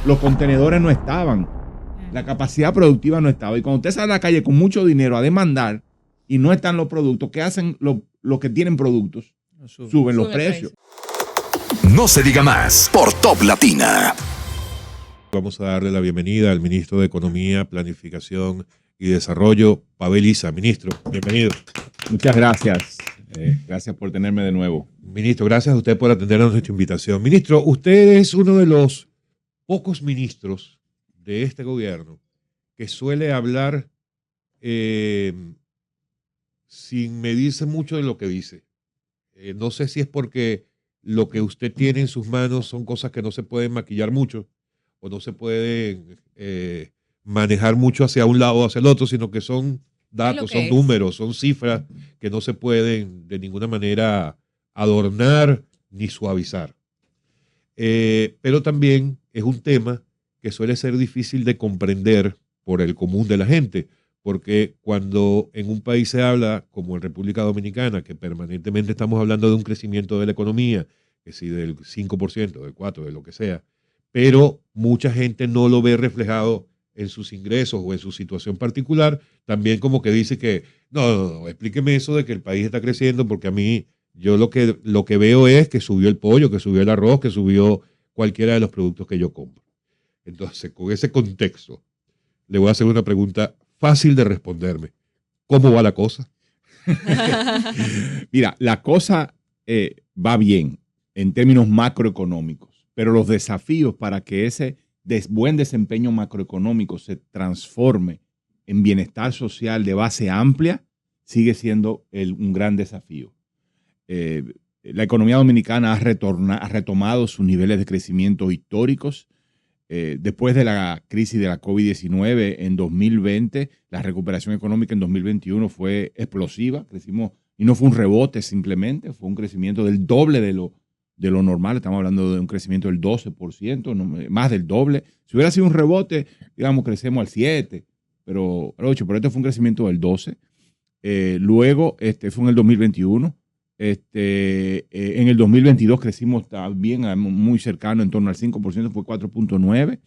los contenedores no estaban, la capacidad productiva no estaba. Y cuando usted sale a la calle con mucho dinero a demandar y no están los productos, ¿qué hacen los que tienen productos? Suben los precios. No se diga más por Top Latina. Vamos a darle la bienvenida al ministro de Economía, Planificación y Desarrollo, Pavel Issa. Ministro, bienvenido. Muchas gracias. Gracias por tenerme de nuevo. Ministro, gracias a usted por atender a nuestra invitación. Ministro, usted es uno de los pocos ministros de este gobierno que suele hablar sin medirse mucho de lo que dice. No sé si es porque lo que usted tiene en sus manos son cosas que no se pueden maquillar mucho o no se pueden manejar mucho hacia un lado o hacia el otro, sino que son datos, son números, son cifras que no se pueden de ninguna manera adornar ni suavizar. Pero también es un tema que suele ser difícil de comprender por el común de la gente, porque cuando en un país se habla, como en República Dominicana, que permanentemente estamos hablando de un crecimiento de la economía, que si del 5%, del 4%, de lo que sea, pero mucha gente no lo ve reflejado en sus ingresos o en su situación particular, también como que dice que, no, explíqueme eso de que el país está creciendo, porque a mí, yo lo que veo es que subió el pollo, que subió el arroz, que subió cualquiera de los productos que yo compro. Entonces, con ese contexto, le voy a hacer una pregunta fácil de responderme. ¿Cómo va la cosa? Mira, la cosa va bien en términos macroeconómicos, pero los desafíos para que ese buen desempeño macroeconómico se transforme en bienestar social de base amplia sigue siendo un gran desafío. La economía dominicana ha retomado sus niveles de crecimiento históricos. Después de la crisis de la COVID-19 en 2020, la recuperación económica en 2021 fue explosiva. Crecimos, y no fue un rebote simplemente, fue un crecimiento del doble de lo normal. Estamos hablando de un crecimiento del 12%, más del doble. Si hubiera sido un rebote, digamos, crecemos al 7%, pero al 8%, pero este fue un crecimiento del 12%. Luego, fue en el 2021. En el 2022 crecimos también muy cercano, en torno al 5%, fue 4.9%.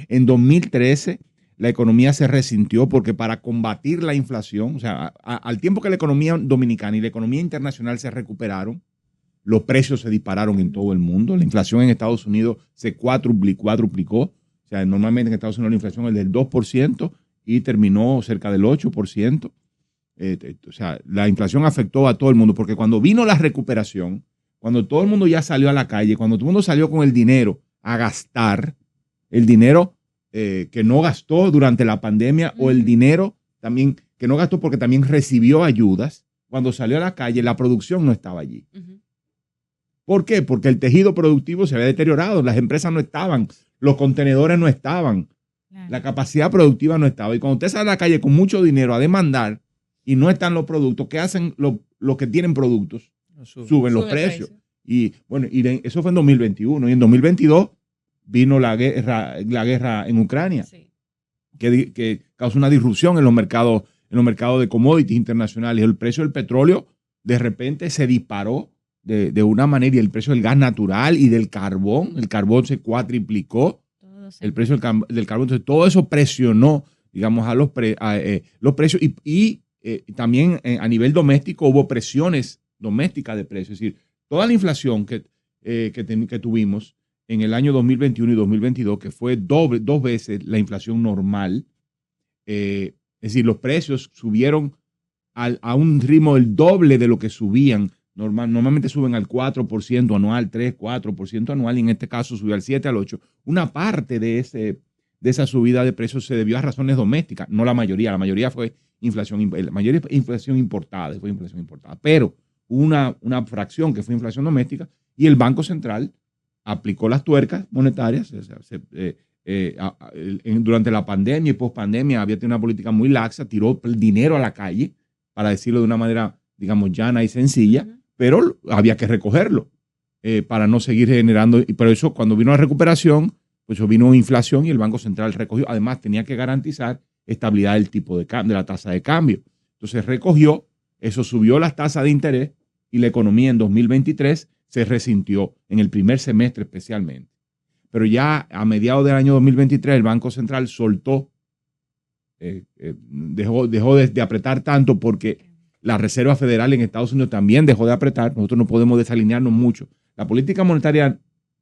En 2013 la economía se resintió porque para combatir la inflación, o sea, al tiempo que la economía dominicana y la economía internacional se recuperaron, los precios se dispararon en todo el mundo. La inflación en Estados Unidos se cuadruplicó. O sea, normalmente en Estados Unidos la inflación es del 2% y terminó cerca del 8%. O sea, la inflación afectó a todo el mundo porque cuando vino la recuperación, cuando todo el mundo ya salió a la calle, cuando todo el mundo salió con el dinero a gastar, el dinero que no gastó durante la pandemia o el dinero también que no gastó porque también recibió ayudas, cuando salió a la calle la producción no estaba allí. ¿Por qué? Porque el tejido productivo se había deteriorado, las empresas no estaban, los contenedores no estaban, la capacidad productiva no estaba. Y cuando usted sale a la calle con mucho dinero a demandar y no están los productos, ¿qué hacen los que tienen productos? Suben los precios. Y bueno, eso fue en 2021. Y en 2022 vino la guerra en Ucrania, que causó una disrupción en los mercados de commodities internacionales. El precio del petróleo de repente se disparó de una manera, y el precio del gas natural y del carbón, el carbón se cuatriplicó, el precio del carbón. Entonces, todo eso presionó, digamos, a los precios y también a nivel doméstico hubo presiones domésticas de precios. Es decir, toda la inflación que tuvimos en el año 2021 y 2022, que fue dos veces la inflación normal, es decir, los precios subieron a un ritmo del doble de lo que subían. Normalmente suben al 4% anual, 3, 4% anual, y en este caso subió al 7, al 8%. Una parte de esa subida de precios se debió a razones domésticas, no la mayoría fue inflación importada, pero una fracción que fue inflación doméstica, y el Banco Central aplicó las tuercas monetarias. Durante la pandemia y post-pandemia había tenido una política muy laxa, tiró el dinero a la calle, para decirlo de una manera, digamos, llana y sencilla, pero había que recogerlo para no seguir generando. Y por eso, cuando vino la recuperación, pues vino inflación y el Banco Central recogió. Además, tenía que garantizar estabilidad del tipo de cambio, de la tasa de cambio. Entonces recogió, eso subió las tasas de interés y la economía en 2023 se resintió en el primer semestre especialmente. Pero ya a mediados del año 2023 el Banco Central soltó, dejó de apretar tanto porque la Reserva Federal en Estados Unidos también dejó de apretar. Nosotros no podemos desalinearnos mucho. La política monetaria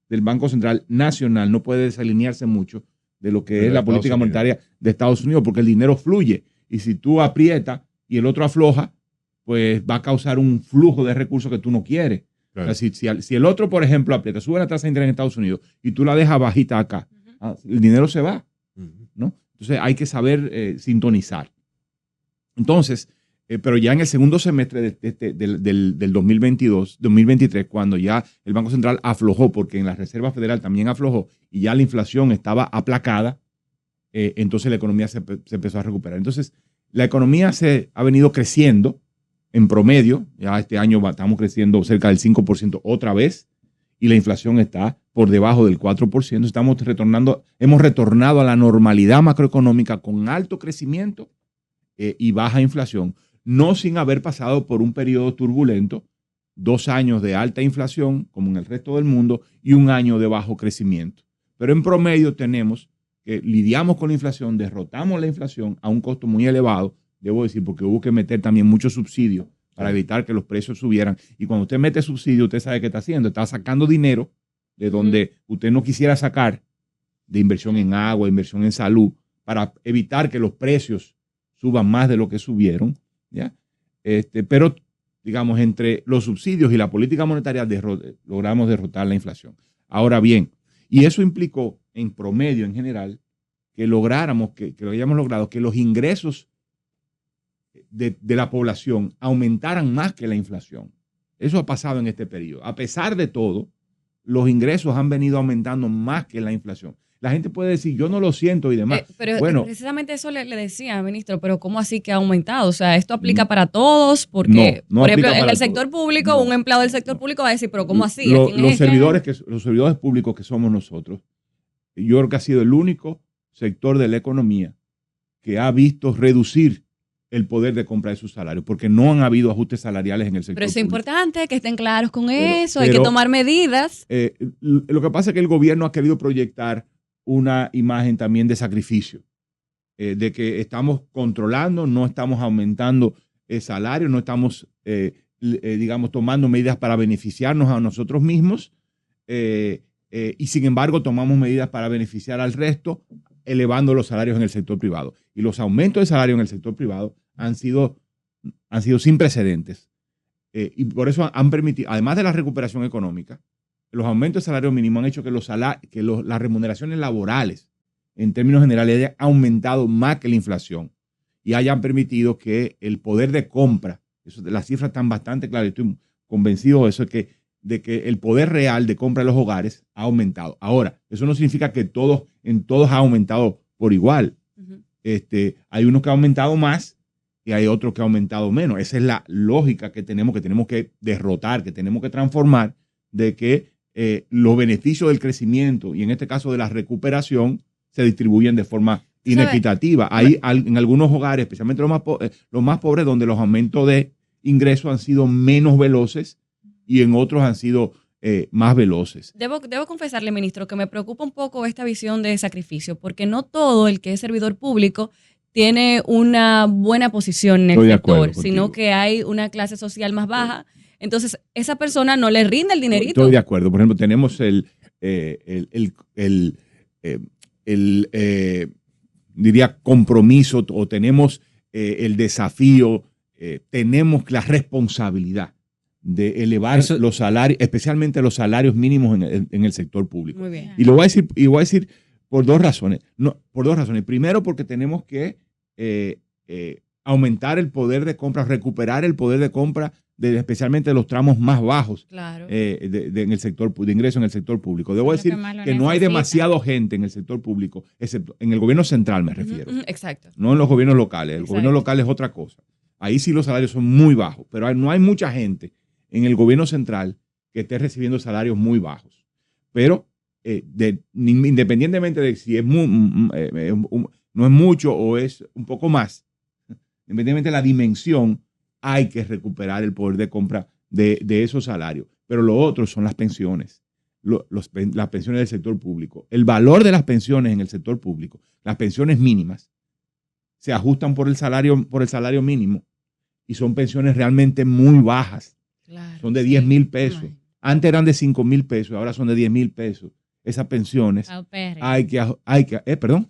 del Banco Central Nacional no puede desalinearse mucho de lo que es la política monetaria de Estados Unidos, porque el dinero fluye. Y si tú aprietas y el otro afloja, pues va a causar un flujo de recursos que tú no quieres. Claro. O sea, si el otro, por ejemplo, aprieta, sube la tasa de interés en Estados Unidos y tú la dejas bajita acá, el dinero se va, ¿no? Entonces hay que saber sintonizar. Entonces, pero ya en el segundo semestre del 2023, cuando ya el Banco Central aflojó, porque en la Reserva Federal también aflojó y ya la inflación estaba aplacada, entonces la economía se empezó a recuperar. Entonces, la economía ha venido creciendo en promedio. Ya este año estamos creciendo cerca del 5% otra vez y la inflación está por debajo del 4%. Hemos retornado a la normalidad macroeconómica con alto crecimiento y baja inflación, no sin haber pasado por un periodo turbulento, 2 años de alta inflación, como en el resto del mundo, y 1 año de bajo crecimiento. Pero en promedio tenemos que lidiamos con la inflación, derrotamos la inflación a un costo muy elevado, debo decir, porque hubo que meter también muchos subsidios para evitar que los precios subieran. Y cuando usted mete subsidio, usted sabe qué está haciendo. Está sacando dinero de donde usted no quisiera sacar, de inversión en agua, inversión en salud, para evitar que los precios suban más de lo que subieron, ¿ya? Pero, digamos, entre los subsidios y la política monetaria logramos derrotar la inflación. Ahora bien, y eso implicó en promedio, en general, que lográramos, que lo hayamos logrado, que los ingresos de la población aumentaran más que la inflación. Eso ha pasado en este periodo. A pesar de todo, los ingresos han venido aumentando más que la inflación. La gente puede decir, yo no lo siento y demás. Pero bueno, precisamente eso le decía, ministro, pero ¿cómo así que ha aumentado? O sea, ¿esto aplica para todos? Porque, no por ejemplo, en el todos. sector público, un empleado del sector público va a decir, pero ¿cómo así? Los servidores públicos que somos nosotros, yo creo que ha sido el único sector de la economía que ha visto reducir el poder de compra de sus salarios, porque no han habido ajustes salariales en el sector público. Pero es público. Importante que estén claros con eso, hay que tomar medidas. Lo que pasa es que el gobierno ha querido proyectar una imagen también de sacrificio, de que estamos controlando, no estamos aumentando el salario, no estamos, digamos, tomando medidas para beneficiarnos a nosotros mismos, y sin embargo tomamos medidas para beneficiar al resto, elevando los salarios en el sector privado. Y los aumentos de salario en el sector privado han sido sin precedentes. Y por eso han permitido, además de la recuperación económica, los aumentos de salario mínimo han hecho que las remuneraciones laborales, en términos generales, hayan aumentado más que la inflación y hayan permitido que el poder de compra, las cifras están bastante claras, estoy convencido de eso, de que el poder real de compra de los hogares ha aumentado. Ahora, eso no significa que en todos ha aumentado por igual. Hay unos que han aumentado más y hay otros que han aumentado menos. Esa es la lógica que tenemos que derrotar, que tenemos que transformar, de que los beneficios del crecimiento y en este caso de la recuperación se distribuyen de forma inequitativa. Hay en algunos hogares, especialmente los más pobres, donde los aumentos de ingresos han sido menos veloces y en otros han sido más veloces. Debo confesarle, ministro, que me preocupa un poco esta visión de sacrificio, porque no todo el que es servidor público tiene una buena posición en el sector, sino que hay una clase social más baja. Entonces, esa persona no le rinde el dinerito. Estoy de acuerdo. Por ejemplo, tenemos diría compromiso, o tenemos el desafío, tenemos la responsabilidad de elevar los salarios, especialmente los salarios mínimos en el sector público. Muy bien. Y voy a decir por dos razones. Por dos razones. Primero, porque tenemos que aumentar el poder de compra, recuperar el poder de compra especialmente de los tramos más bajos, claro, en el sector de ingreso en el sector público. Debo decir que no hay demasiado gente en el sector público, excepto en el gobierno central me refiero. Exacto. No en los gobiernos locales. El gobierno local es otra cosa. Ahí sí los salarios son muy bajos, pero no hay mucha gente en el gobierno central que esté recibiendo salarios muy bajos. Pero independientemente de si no es mucho o es un poco más, independientemente de la dimensión, hay que recuperar el poder de compra de esos salarios. Pero lo otro son las pensiones. las pensiones del sector público. El valor de las pensiones en el sector público, las pensiones mínimas, se ajustan por el salario mínimo y son pensiones realmente muy bajas. Claro, son de 10,000 pesos. Antes eran de 5,000 pesos, ahora son de 10,000 pesos. Esas pensiones hay que perdón.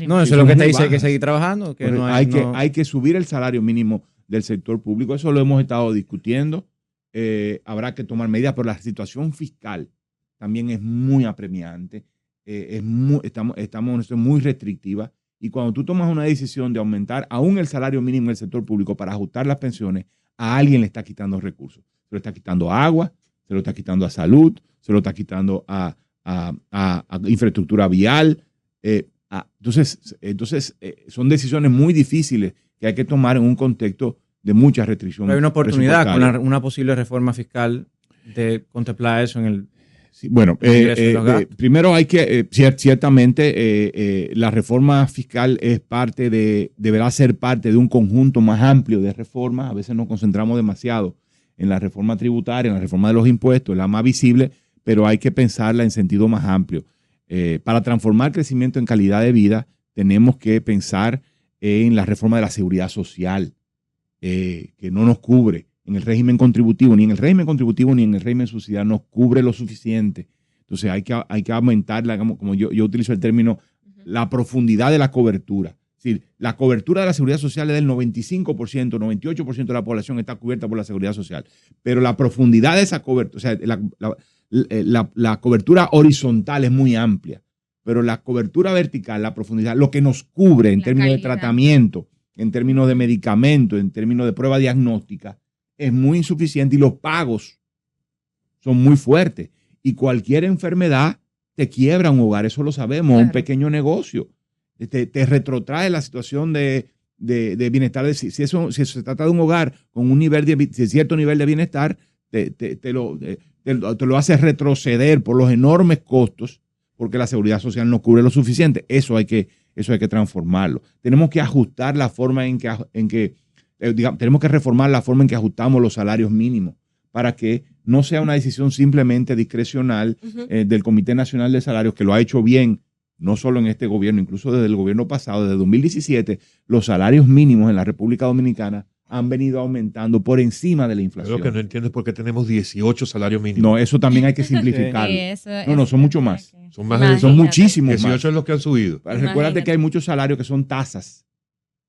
No, eso es lo que te dice, hay que seguir trabajando. Que no hay que subir el salario mínimo del sector público. Eso lo hemos estado discutiendo. Habrá que tomar medidas, pero la situación fiscal también es muy apremiante. Estamos muy restrictiva. Y cuando tú tomas una decisión de aumentar aún el salario mínimo en el sector público para ajustar las pensiones, a alguien le está quitando recursos. Se lo está quitando a agua, se lo está quitando a salud, se lo está quitando a infraestructura vial. Entonces, son decisiones muy difíciles que hay que tomar en un contexto de mucha restricción. Pero hay una oportunidad con una posible reforma fiscal de contemplar eso en el... Sí, bueno, primero hay que, ciertamente, la reforma fiscal deberá ser parte de un conjunto más amplio de reformas. A veces nos concentramos demasiado en la reforma tributaria, en la reforma de los impuestos, la más visible, pero hay que pensarla en sentido más amplio. Para transformar crecimiento en calidad de vida, tenemos que pensar en la reforma de la seguridad social, que no nos cubre en el régimen contributivo, ni en el régimen contributivo, ni en el régimen subsidiario, nos cubre lo suficiente. Entonces hay que aumentar, como yo utilizo el término, la profundidad de la cobertura. Es decir, la cobertura de la seguridad social es del 95%, 98% de la población está cubierta por la seguridad social. Pero la profundidad de esa cobertura, o sea, la cobertura horizontal es muy amplia, pero la cobertura vertical, la profundidad, lo que nos cubre en términos de tratamiento, en términos de medicamentos, en términos de prueba diagnóstica, es muy insuficiente y los pagos son muy fuertes. Y cualquier enfermedad te quiebra un hogar, eso lo sabemos, claro. Un pequeño negocio. Te retrotrae la situación de bienestar. Si se trata de un hogar con un cierto nivel de bienestar, te lo hace retroceder por los enormes costos, porque la seguridad social no cubre lo suficiente. Eso hay que transformarlo. Tenemos que ajustar la forma tenemos que reformar la forma en que ajustamos los salarios mínimos para que no sea una decisión simplemente discrecional del Comité Nacional de Salarios, que lo ha hecho bien, no solo en este gobierno, incluso desde el gobierno pasado, desde 2017, los salarios mínimos en la República Dominicana han venido aumentando por encima de la inflación. Lo que no entiendo es por qué tenemos 18 salarios mínimos. No, eso también hay que simplificarlo. No, son mucho más. Son muchísimos 18 más. es los que han subido. Recuérdate que hay muchos salarios que son tasas,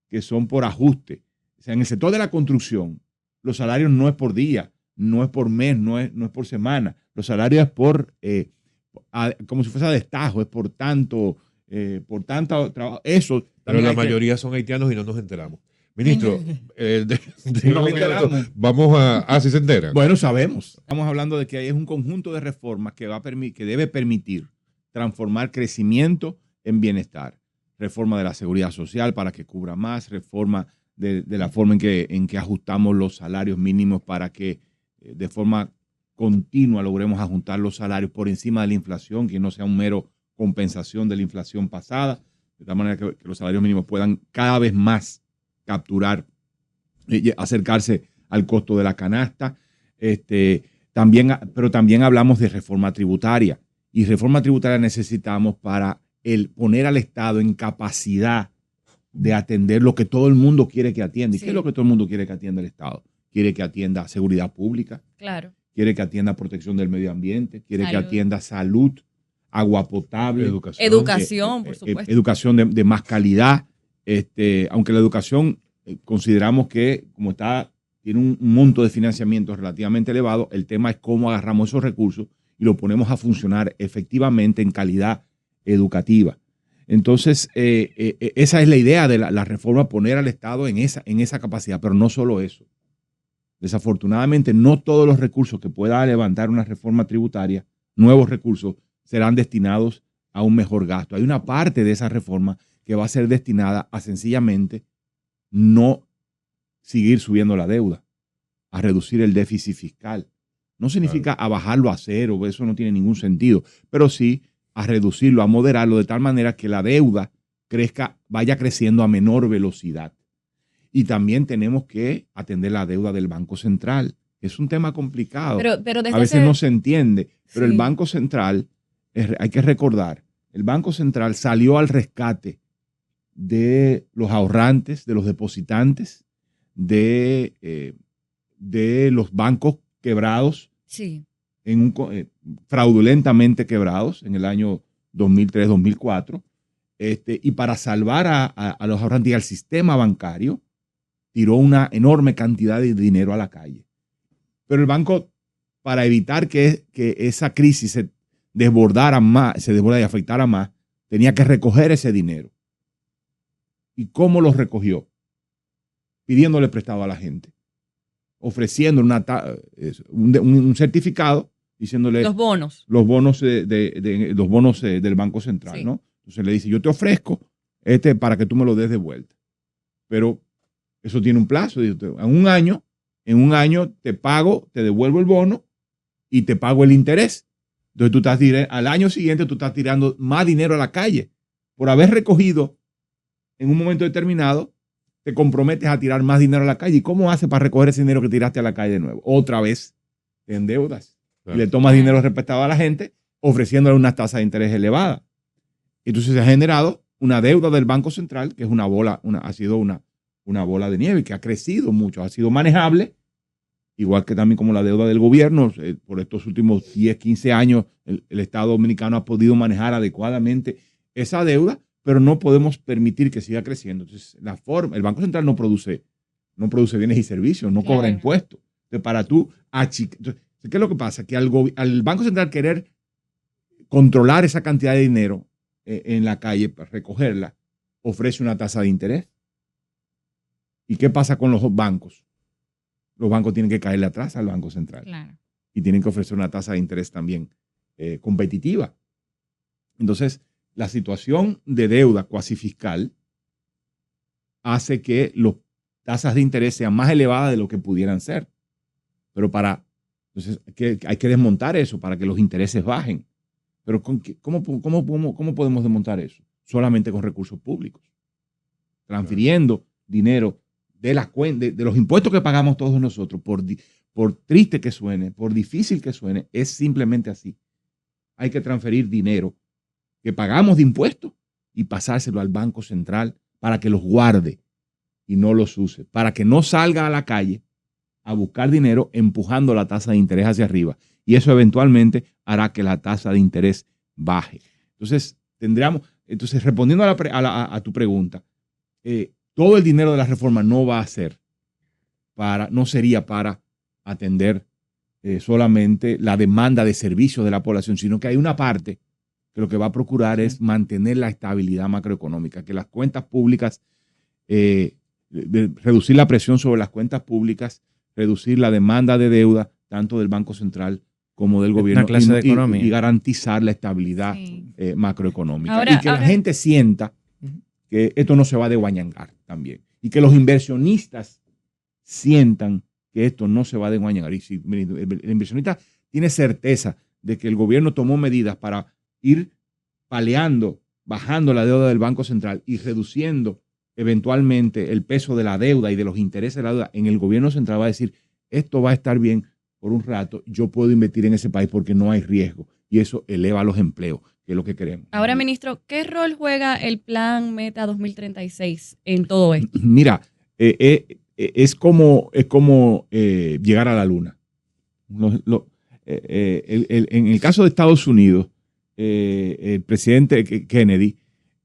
que son por ajuste. O sea, en el sector de la construcción, los salarios no es por día, no es por mes, no es por semana. Los salarios es como si fuese a destajo, es por tanto trabajo. Eso. Pero la mayoría son haitianos y no nos enteramos. Ministro, vamos a si se enteran. Bueno, sabemos. Estamos hablando de que es un conjunto de reformas que debe permitir transformar crecimiento en bienestar. Reforma de la seguridad social para que cubra más, reforma de la forma en que ajustamos los salarios mínimos para que de forma continua logremos ajustar los salarios por encima de la inflación, que no sea un mero compensación de la inflación pasada, de tal manera que los salarios mínimos puedan cada vez más capturar y acercarse al costo de la canasta. Pero también hablamos de reforma tributaria, y reforma tributaria necesitamos para poner al Estado en capacidad de atender lo que todo el mundo quiere que atienda. ¿Y qué es lo que todo el mundo quiere que atienda el Estado? Quiere que atienda seguridad pública, claro. Quiere que atienda protección del medio ambiente, quiere que atienda salud, agua potable, educación, por supuesto. Educación de más calidad. Aunque la educación consideramos que tiene un monto de financiamiento relativamente elevado, el tema es cómo agarramos esos recursos y lo ponemos a funcionar efectivamente en calidad educativa. Entonces, esa es la idea de la reforma, poner al Estado en esa capacidad, pero no solo eso. Desafortunadamente, no todos los recursos que pueda levantar una reforma tributaria, nuevos recursos, serán destinados a un mejor gasto. Hay una parte de esa reforma que va a ser destinada a sencillamente no seguir subiendo la deuda, a reducir el déficit fiscal. No significa a bajarlo a cero, eso no tiene ningún sentido, pero sí a reducirlo, a moderarlo de tal manera que la deuda vaya creciendo a menor velocidad. Y también tenemos que atender la deuda del Banco Central, Es un tema complicado. Pero desde a veces hace- no se entiende. Pero Sí. el Banco Central, hay que recordar, el Banco Central salió al rescate de los ahorrantes, de los depositantes, de los bancos quebrados, Sí. fraudulentamente quebrados en el año 2003-2004, y para salvar a los ahorrantes y al sistema bancario, tiró una enorme cantidad de dinero a la calle. Pero el banco, para evitar que esa crisis se desbordara y afectara más, tenía que recoger ese dinero. ¿Y cómo lo recogió? Pidiéndole prestado a la gente, ofreciendo un certificado, diciéndole Los bonos. los bonos, los bonos del Banco Central, Sí. ¿no? Entonces le dice, yo te ofrezco para que tú me lo des de vuelta. Pero eso tiene un plazo. En un año te pago, te devuelvo el bono y te pago el interés. Entonces al año siguiente tú estás tirando más dinero a la calle. Por haber recogido en un momento determinado, te comprometes a tirar más dinero a la calle. ¿Y cómo haces para recoger ese dinero que tiraste a la calle de nuevo? Otra vez te endeudas. Claro. Y le tomas dinero respetado a la gente, ofreciéndole unas tasas de interés elevadas. Entonces se ha generado una deuda del Banco Central, que es ha sido una bola de nieve, que ha crecido mucho, ha sido manejable, igual que también como la deuda del gobierno. Por estos últimos 10, 15 años, el Estado dominicano ha podido manejar adecuadamente esa deuda, pero no podemos permitir que siga creciendo. Entonces, el Banco Central no produce bienes y servicios, no cobra Claro. impuestos. Entonces, para tú Entonces, ¿qué es lo que pasa? Que al Banco Central querer controlar esa cantidad de dinero en la calle para recogerla, ofrece una tasa de interés. ¿Y qué pasa con los bancos? Los bancos tienen que caerle atrás al Banco Central Claro. y tienen que ofrecer una tasa de interés también competitiva. Entonces, la situación de deuda cuasi fiscal hace que las tasas de interés sean más elevadas de lo que pudieran ser. Pero entonces hay que desmontar eso para que los intereses bajen. Pero ¿cómo podemos desmontar eso? Solamente con recursos públicos. Transfiriendo dinero de las cuentas, de los impuestos que pagamos todos nosotros, por triste que suene, por difícil que suene, es simplemente así. Hay que transferir dinero que pagamos de impuestos y pasárselo al Banco Central para que los guarde y no los use, para que no salga a la calle a buscar dinero empujando la tasa de interés hacia arriba. Y eso eventualmente hará que la tasa de interés baje. Entonces, respondiendo a tu pregunta, todo el dinero de la reforma no va a ser no sería para atender solamente la demanda de servicios de la población, sino que hay una parte que lo que va a procurar es mantener la estabilidad macroeconómica, que las cuentas públicas, reducir la presión sobre las cuentas públicas, reducir la demanda de deuda, tanto del Banco Central como del gobierno, Una clase de economía. y garantizar la estabilidad Sí. macroeconómica. Y que la gente sienta que esto no se va a desguañangar también. Y que los inversionistas sientan que esto no se va a desguañangar. Y si el inversionista tiene certeza de que el gobierno tomó medidas para ir paliando, bajando la deuda del Banco Central y reduciendo eventualmente el peso de la deuda y de los intereses de la deuda, en el gobierno central va a decir, esto va a estar bien por un rato, yo puedo invertir en ese país porque no hay riesgo. Y eso eleva los empleos, que es lo que queremos. Ahora, ministro, ¿qué rol juega el Plan Meta 2036 en todo esto? Mira, es como llegar a la luna. En el caso de Estados Unidos, el presidente Kennedy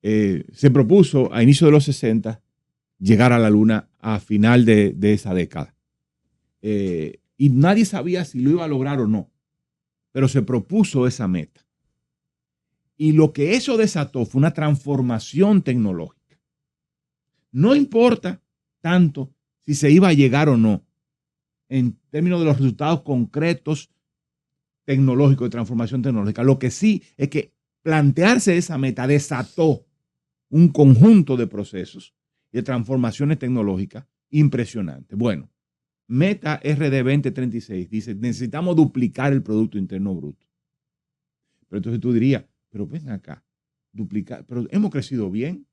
se propuso a inicio de los 60 llegar a la luna a final de esa década. Y nadie sabía si lo iba a lograr o no, pero se propuso esa meta. Y lo que eso desató fue una transformación tecnológica. No importa tanto si se iba a llegar o no, en términos de los resultados concretos tecnológicos, de transformación tecnológica. Lo que sí es que plantearse esa meta desató un conjunto de procesos y de transformaciones tecnológicas impresionantes. Bueno, Meta RD 2036 dice, necesitamos duplicar el Producto Interno Bruto. Pero entonces tú dirías, pero ven acá, duplicar, pero hemos crecido bien.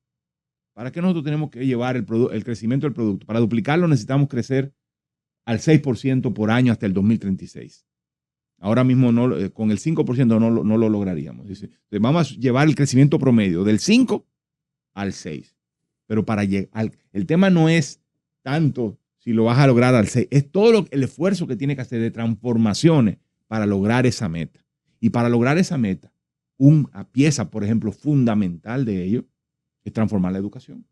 ¿Para qué nosotros tenemos que llevar el crecimiento del producto? Para duplicarlo necesitamos crecer al 6% por año hasta el 2036. Ahora mismo con el 5% no lo lograríamos. Dice, vamos a llevar el crecimiento promedio del 5 al 6. Pero el tema no es tanto si lo vas a lograr al 6, es todo el esfuerzo que tiene que hacer de transformaciones para lograr esa meta. Y para lograr esa meta, una pieza, por ejemplo, fundamental de ello es transformar la educación.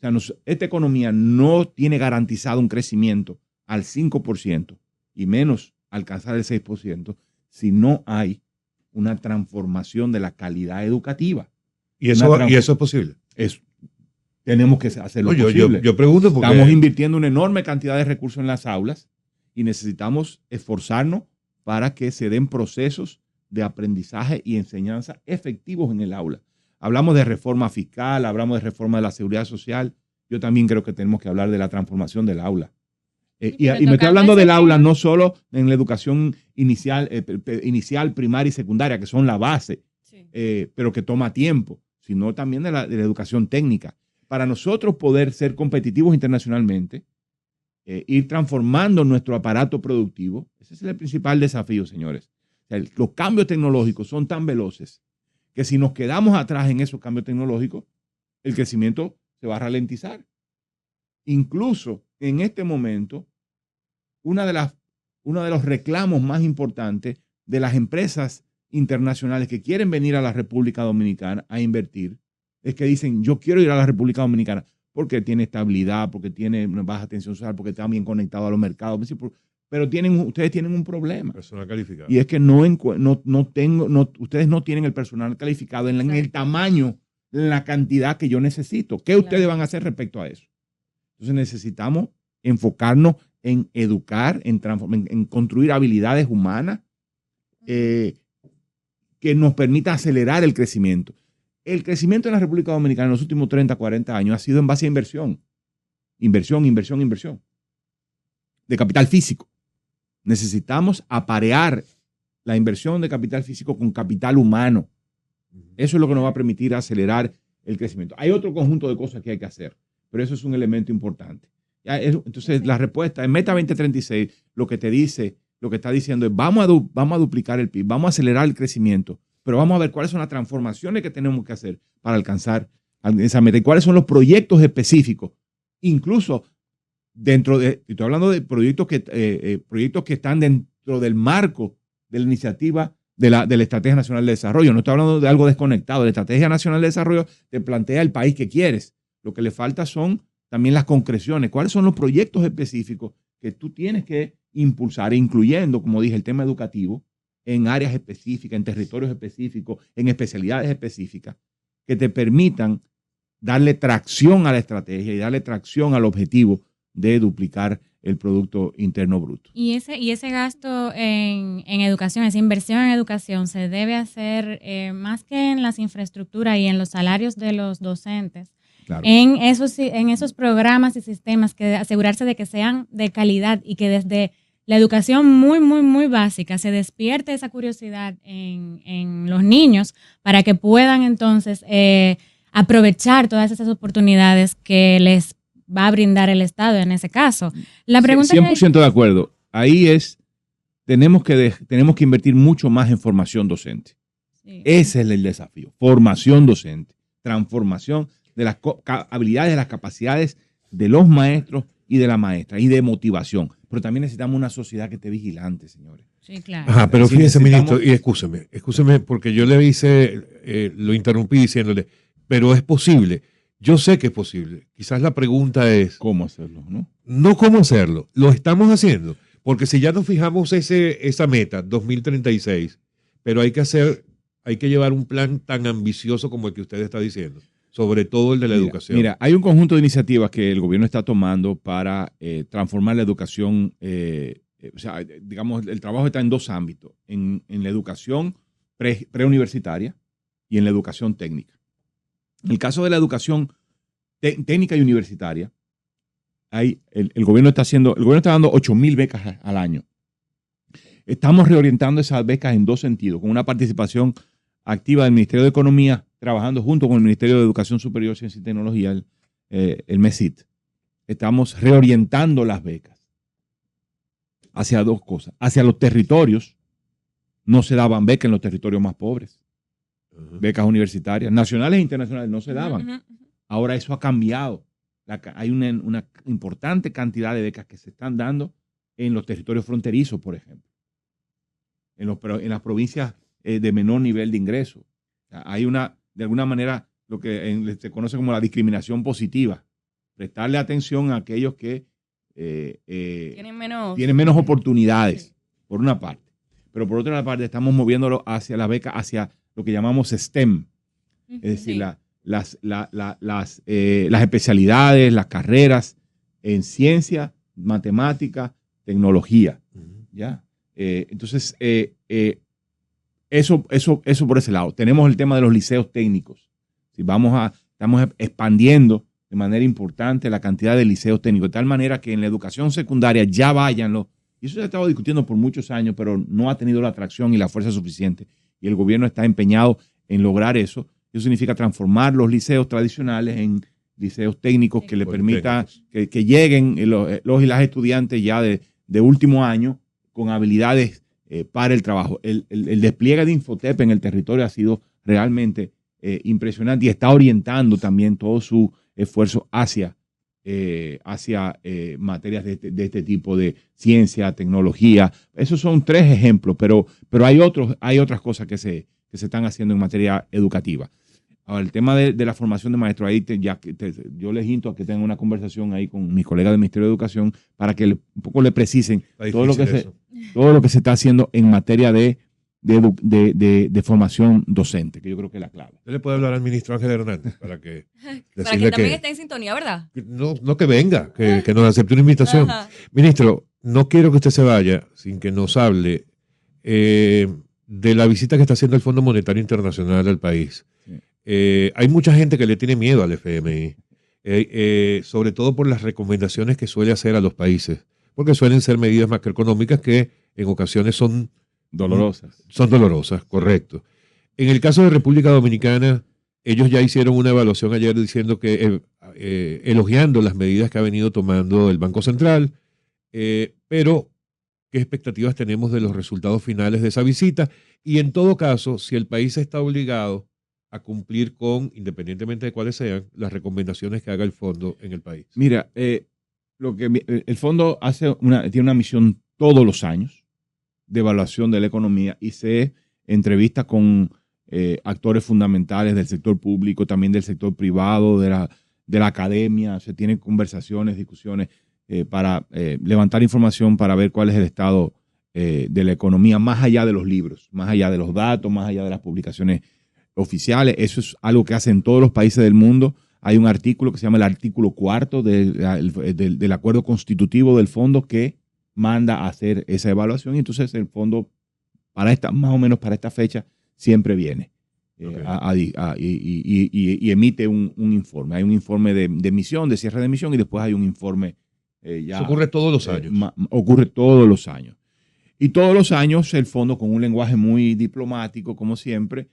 O sea, esta economía no tiene garantizado un crecimiento al 5% y menos alcanzar el 6% si no hay una transformación de la calidad educativa. ¿Y eso es posible? Tenemos que hacerlo posible. Yo pregunto porque estamos invirtiendo una enorme cantidad de recursos en las aulas y necesitamos esforzarnos para que se den procesos de aprendizaje y enseñanza efectivos en el aula. Hablamos de reforma fiscal, hablamos de reforma de la seguridad social. Yo también creo que tenemos que hablar de la transformación del aula. Y me estoy hablando del aula no solo en la educación inicial, primaria y secundaria, que son la base, sí, pero que toma tiempo, sino también de la educación técnica. Para nosotros poder ser competitivos internacionalmente, ir transformando nuestro aparato productivo, ese es el principal desafío, señores. O sea, los cambios tecnológicos son tan veloces que si nos quedamos atrás en esos cambios tecnológicos, el crecimiento se va a ralentizar. Incluso en este momento, uno de los reclamos más importantes de las empresas internacionales que quieren venir a la República Dominicana a invertir es que dicen, yo quiero ir a la República Dominicana porque tiene estabilidad, porque tiene una baja tensión social, porque está bien conectado a los mercados, pero ustedes tienen un problema. Personal calificado. Y es que ustedes no tienen el personal calificado en el tamaño, en la cantidad que yo necesito. ¿Qué ustedes van a hacer respecto a eso? Entonces necesitamos enfocarnos en educar, en construir habilidades humanas que nos permita acelerar el crecimiento. El crecimiento en la República Dominicana en los últimos 30, 40 años ha sido en base a inversión. Inversión. De capital físico. Necesitamos aparear la inversión de capital físico con capital humano. Eso es lo que nos va a permitir acelerar el crecimiento. Hay otro conjunto de cosas que hay que hacer, pero eso es un elemento importante. Entonces, la respuesta en Meta 2036 lo que está diciendo es vamos a duplicar el PIB, vamos a acelerar el crecimiento, pero vamos a ver cuáles son las transformaciones que tenemos que hacer para alcanzar esa meta y cuáles son los proyectos específicos, incluso estoy hablando de proyectos que están dentro del marco de la iniciativa de la Estrategia Nacional de Desarrollo. No estoy hablando de algo desconectado. La Estrategia Nacional de Desarrollo te plantea el país que quieres. Lo que le falta son también las concreciones. ¿Cuáles son los proyectos específicos que tú tienes que impulsar, incluyendo, como dije, el tema educativo, en áreas específicas, en territorios específicos, en especialidades específicas, que te permitan darle tracción a la estrategia y darle tracción al objetivo de duplicar el Producto Interno Bruto. Y ese gasto en educación, esa inversión en educación se debe hacer más que en las infraestructuras y en los salarios de los docentes, claro, en esos programas y sistemas, que asegurarse de que sean de calidad y que desde la educación muy, muy, muy básica se despierte esa curiosidad en los niños para que puedan entonces aprovechar todas esas oportunidades que les va a brindar el Estado en ese caso. La pregunta 100% de acuerdo. Ahí tenemos que invertir mucho más en formación docente. Sí. Ese es el desafío. Formación docente. Transformación de las habilidades, de las capacidades de los maestros y de la maestra y de motivación. Pero también necesitamos una sociedad que esté vigilante, señores. Sí, claro. Ajá, pero fíjese, ministro, y escúcheme, porque yo le lo interrumpí diciéndole, pero es posible. Yo sé que es posible. Quizás la pregunta es... ¿Cómo hacerlo? No cómo hacerlo. Lo estamos haciendo. Porque si ya nos fijamos esa meta, 2036, pero hay que llevar un plan tan ambicioso como el que usted está diciendo, sobre todo el de la educación. Mira, hay un conjunto de iniciativas que el gobierno está tomando para transformar la educación. Digamos, el trabajo está en dos ámbitos, en la educación preuniversitaria y en la educación técnica. En el caso de la educación técnica y universitaria, el gobierno está dando 8,000 becas al año. Estamos reorientando esas becas en dos sentidos, con una participación activa del Ministerio de Economía, trabajando junto con el Ministerio de Educación Superior, Ciencia y Tecnología, el MESIT. Estamos reorientando las becas hacia dos cosas. Hacia los territorios, no se daban becas en los territorios más pobres. Becas universitarias, nacionales e internacionales, no se daban. Ahora eso ha cambiado. Hay una importante cantidad de becas que se están dando en los territorios fronterizos, por ejemplo. En las provincias de menor nivel de ingreso. Hay de alguna manera, lo que se conoce como la discriminación positiva. Prestarle atención a aquellos que tienen menos oportunidades, por una parte. Pero por otra parte, estamos moviéndolo hacia la beca, hacia lo que llamamos STEM. Es decir, las especialidades, las carreras en ciencia, matemática, tecnología. ¿Ya? Entonces, eso por ese lado. Tenemos el tema de los liceos técnicos. Estamos expandiendo de manera importante la cantidad de liceos técnicos, de tal manera que en la educación secundaria ya vayan y eso se ha estado discutiendo por muchos años, pero no ha tenido la atracción y la fuerza suficiente. Y el gobierno está empeñado en lograr eso. Eso significa transformar los liceos tradicionales en liceos técnicos que le permita que lleguen los y las estudiantes ya de último año con habilidades para el trabajo. El despliegue de Infotep en el territorio ha sido realmente impresionante y está orientando también todo su esfuerzo hacia materias de este tipo de ciencia, tecnología. Esos son 3 ejemplos, pero hay otras cosas que se están haciendo en materia educativa. Ahora, el tema de la formación de maestros, ahí yo les hinto a que tengan una conversación ahí con mis colegas del Ministerio de Educación para que un poco le precisen todo lo que se está haciendo en materia de formación docente, que yo creo que es la clave. Usted le puede hablar al ministro Ángel Hernández para que también esté en sintonía, ¿verdad? No que venga, que nos acepte una invitación. Ajá. Ministro, no quiero que usted se vaya sin que nos hable de la visita que está haciendo el Fondo Monetario Internacional al país. Sí. Hay mucha gente que le tiene miedo al FMI, sobre todo por las recomendaciones que suele hacer a los países, porque suelen ser medidas macroeconómicas que en ocasiones son dolorosas. Son dolorosas, correcto. En el caso de República Dominicana, ellos ya hicieron una evaluación ayer diciendo que, elogiando las medidas que ha venido tomando el Banco Central, pero ¿qué expectativas tenemos de los resultados finales de esa visita? Y en todo caso, si el país está obligado a cumplir con, independientemente de cuáles sean, las recomendaciones que haga el fondo en el país. Mira, el fondo tiene una misión todos los años de evaluación de la economía y se entrevista con actores fundamentales del sector público, también del sector privado, de la academia. Se tienen conversaciones, discusiones para levantar información para ver cuál es el estado de la economía, más allá de los libros, más allá de los datos, más allá de las publicaciones oficiales. Eso es algo que hacen todos los países del mundo. Hay un artículo que se llama el artículo 4 del acuerdo constitutivo del fondo que manda a hacer esa evaluación, y entonces el fondo más o menos para esta fecha siempre viene y emite un informe. Hay un informe de emisión, de cierre de emisión, y después hay un informe Eso ocurre todos los años. Ocurre todos los años. Y todos los años el fondo, con un lenguaje muy diplomático, como siempre,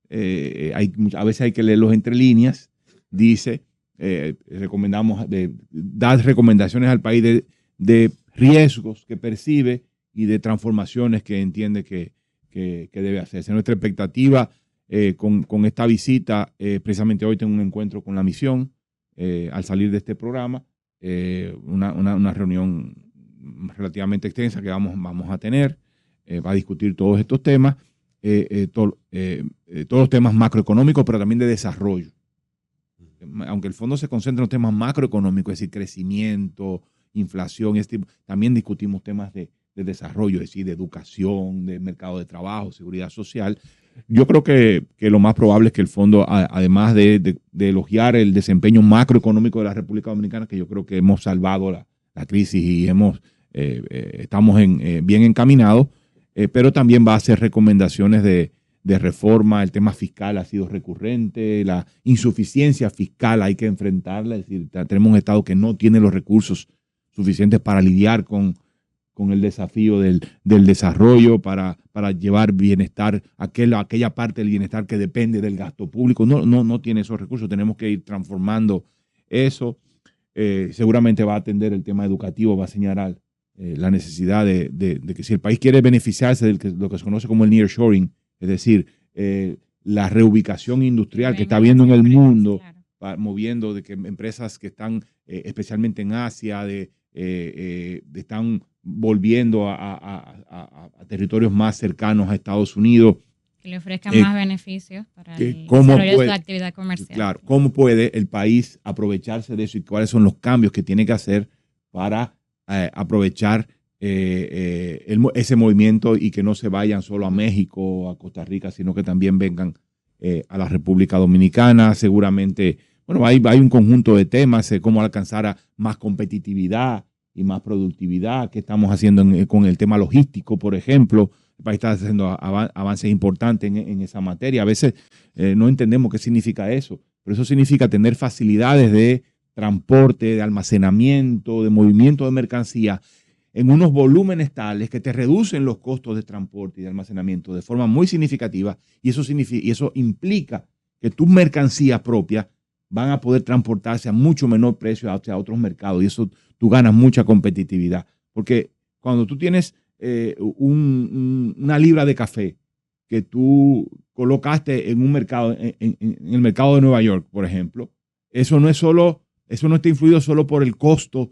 a veces hay que leer los entre líneas, dice, dar recomendaciones al país de riesgos que percibe y de transformaciones que entiende que debe hacerse. Nuestra expectativa con esta visita, precisamente hoy tengo un encuentro con la misión al salir de este programa, una reunión relativamente extensa que vamos a tener, va a discutir todos estos temas, todos los temas macroeconómicos, pero también de desarrollo. Aunque el fondo se concentra en los temas macroeconómicos, es decir, crecimiento, inflación, también discutimos temas de desarrollo, es decir, de educación, de mercado de trabajo, seguridad social. Yo creo que lo más probable es que el fondo, además de elogiar el desempeño macroeconómico de la República Dominicana, que yo creo que hemos salvado la crisis y estamos bien encaminados, pero también va a hacer recomendaciones de reforma. El tema fiscal ha sido recurrente, la insuficiencia fiscal hay que enfrentarla, es decir, tenemos un Estado que no tiene los recursos suficientes para lidiar con el desafío del desarrollo, para llevar bienestar, aquella parte del bienestar que depende del gasto público. No tiene esos recursos, tenemos que ir transformando eso. Seguramente va a atender el tema educativo, va a señalar la necesidad de que si el país quiere beneficiarse de lo que se conoce como el nearshoring, es decir, la reubicación industrial que está habiendo en el mundo, moviendo de que empresas que están especialmente en Asia, están volviendo a territorios más cercanos a Estados Unidos. Que le ofrezcan más beneficios para el desarrollo de su actividad comercial. Claro, ¿cómo puede el país aprovecharse de eso y cuáles son los cambios que tiene que hacer para aprovechar ese movimiento y que no se vayan solo a México o a Costa Rica, sino que también vengan a la República Dominicana? Seguramente, bueno, hay un conjunto de temas, cómo alcanzar a más competitividad y más productividad, que estamos haciendo con el tema logístico, por ejemplo. El país está haciendo avances importantes en esa materia. A veces no entendemos qué significa eso, pero eso significa tener facilidades de transporte, de almacenamiento, de movimiento de mercancía en unos volúmenes tales que te reducen los costos de transporte y de almacenamiento de forma muy significativa, y eso implica que tus mercancías propias van a poder transportarse a mucho menor precio hacia otros mercados, y eso tú ganas mucha competitividad. Porque cuando tú tienes una libra de café que tú colocaste en un mercado, en el mercado de Nueva York, por ejemplo, eso no está influido solo por el costo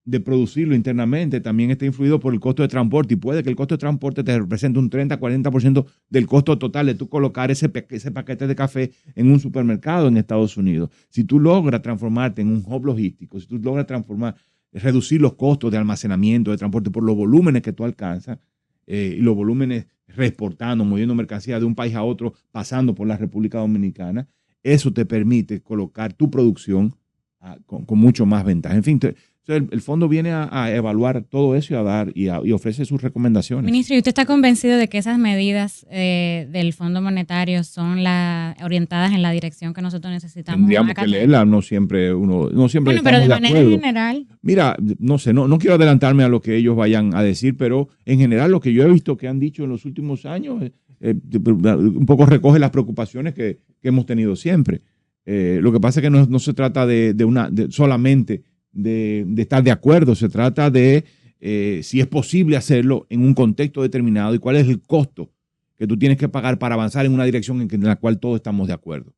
de producirlo internamente, también está influido por el costo de transporte, y puede que el costo de transporte te represente un 30-40% del costo total de tú colocar ese paquete de café en un supermercado en Estados Unidos. Si tú logras transformarte en un hub logístico, si tú logras reducir los costos de almacenamiento, de transporte por los volúmenes que tú alcanzas, y los volúmenes reexportando, moviendo mercancías de un país a otro, pasando por la República Dominicana, eso te permite colocar tu producción con mucho más ventaja. En fin, el fondo viene a evaluar todo eso y ofrece sus recomendaciones. Ministro, ¿y usted está convencido de que esas medidas del Fondo Monetario son orientadas en la dirección que nosotros necesitamos? Tendríamos que leerla, no siempre bueno, pero de manera general. Mira, no sé, no quiero adelantarme a lo que ellos vayan a decir, pero en general lo que yo he visto que han dicho en los últimos años un poco recoge las preocupaciones que hemos tenido siempre. Lo que pasa es que no se trata solamente de estar de acuerdo, se trata de si es posible hacerlo en un contexto determinado y cuál es el costo que tú tienes que pagar para avanzar en una dirección en la cual todos estamos de acuerdo.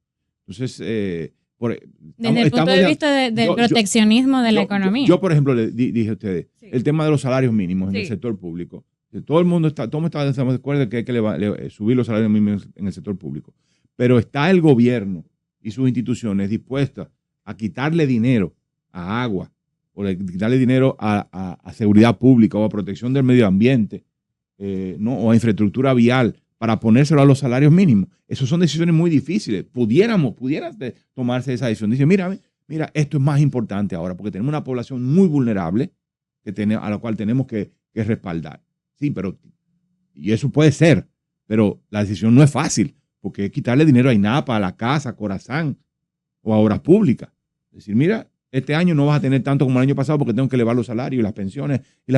Entonces, desde el punto de vista del proteccionismo de la economía. Yo, por ejemplo, le dije a ustedes, el tema de los salarios mínimos en el sector público. Todo el mundo estamos de acuerdo que hay que subir los salarios mínimos en el sector público. Pero está el gobierno y sus instituciones dispuestas a quitarle dinero a agua, o quitarle dinero a seguridad pública o a protección del medio ambiente, o a infraestructura vial para ponérselo a los salarios mínimos. Esas son decisiones muy difíciles. Pudiera tomarse esa decisión. Dice, mira, esto es más importante ahora porque tenemos una población muy vulnerable a la cual tenemos que respaldar. Sí, y eso puede ser, pero la decisión no es fácil porque es quitarle dinero a INAPA, a la casa, a Corazán o a Obras Públicas. Es decir, mira, este año no vas a tener tanto como el año pasado porque tengo que elevar los salarios y las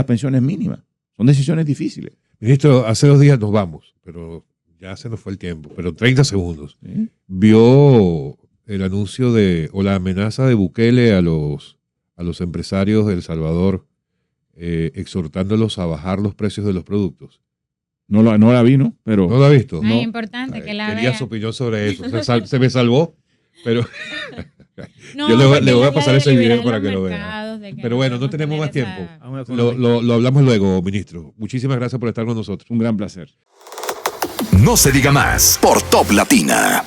pensiones mínimas. Son decisiones difíciles. Ministro, hace 2 días nos vamos, pero ya se nos fue el tiempo, pero 30 segundos. ¿Sí? ¿Vio el anuncio o la amenaza de Bukele a los empresarios de El Salvador exhortándolos a bajar los precios de los productos? No la vi, ¿no? Pero, ¿no la ha visto? Es importante que la vea. Quería su opinión sobre eso. Se me salvó, pero... yo le voy a pasar ese video para que lo vean. Pero bueno, no tenemos más tiempo. Lo hablamos luego, ministro. Muchísimas gracias por estar con nosotros. Un gran placer. No se diga más por Top Latina.